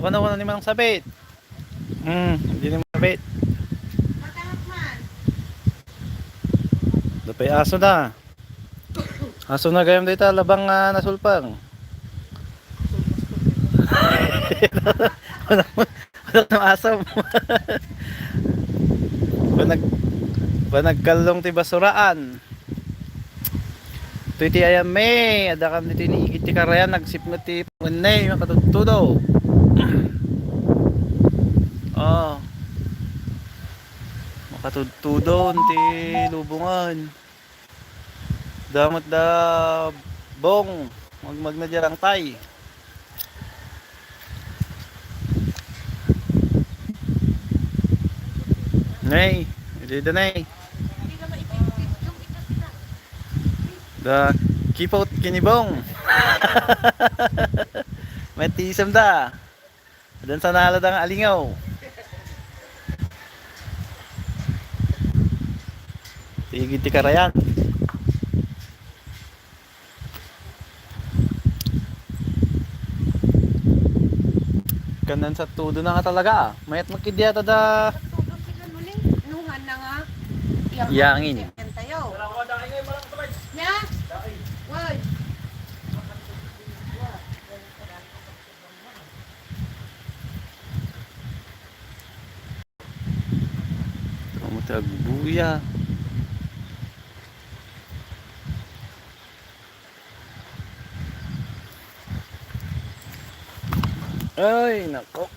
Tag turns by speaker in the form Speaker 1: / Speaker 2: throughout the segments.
Speaker 1: ka na wala ni manang sabit. Hindi ni sabit. Dapay aso na. Aso na gayam dito labang nasulpang. Wala ng aso. Panagkalong ti basuraan. Iti ayam me, ada kam dito ni ikit ti karayan nagsip na ti punay makatutudo. Oh. Makatutudo ti lubungan. Damat da bong magmag na jarang tay. Nay, dito nay. Da keep out kinibong. May tisam da. Dan sa nalad ang alingaw. Tigit ti karayan. Kanan sa tudo na nga talaga. Mayat magkidyata da.
Speaker 2: Nuhan na nga.
Speaker 1: Yangin.
Speaker 2: Nya? Woy.
Speaker 1: Kamu buya. Ay, nako.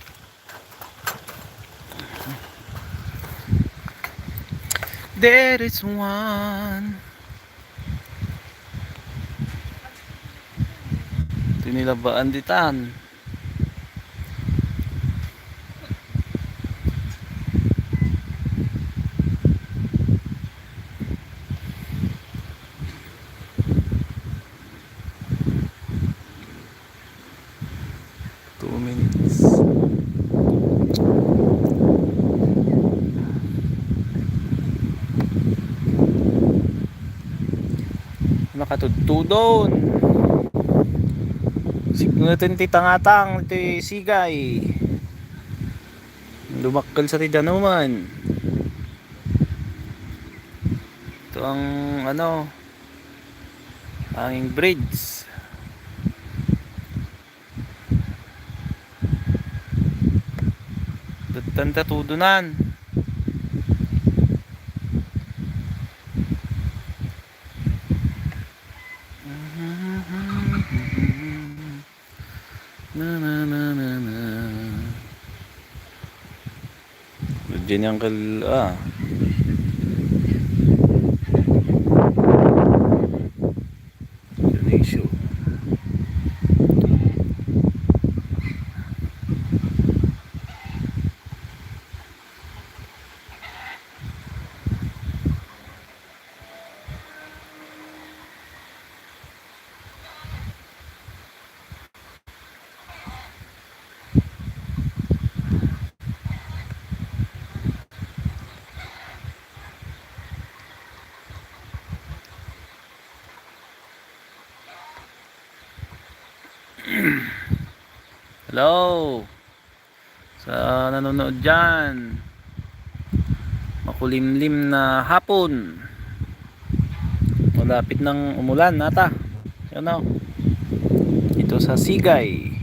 Speaker 1: There is one. Tinilabaan ditan. Makatudtudon. Signutin ti tangatang ti sigay. Lumakkel sa ti danuman. Ito ang ano hanging bridge. Tanta tudunan. Diyan yung Indonesia. Hello sa nanonood dyan, makulimlim na hapon, malapit ng umulan nata. Yun o, ito sa Sigay,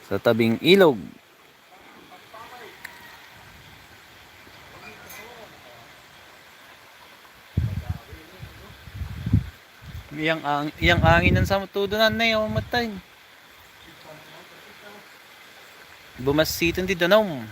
Speaker 1: sa tabing ilog. Iyang angin ng samutudunan na yung matay. Bumasitin di danom.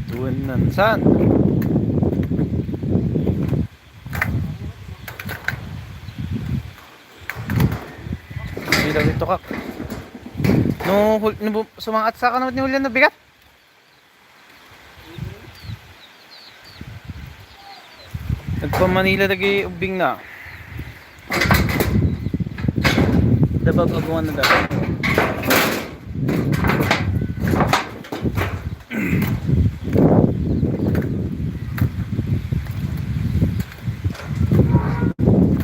Speaker 1: Tuwan ng san. tukak. No, sumangat sa kanot ni Julian na bigat. Nagpa-Manila lagi ubing na. Dabag agawan na daw.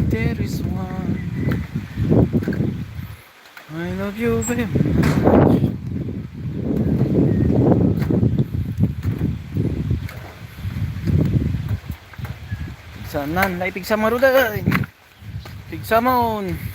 Speaker 1: There is one. I love you very much. Sanan, naipig sa maruday. Pig sa maon.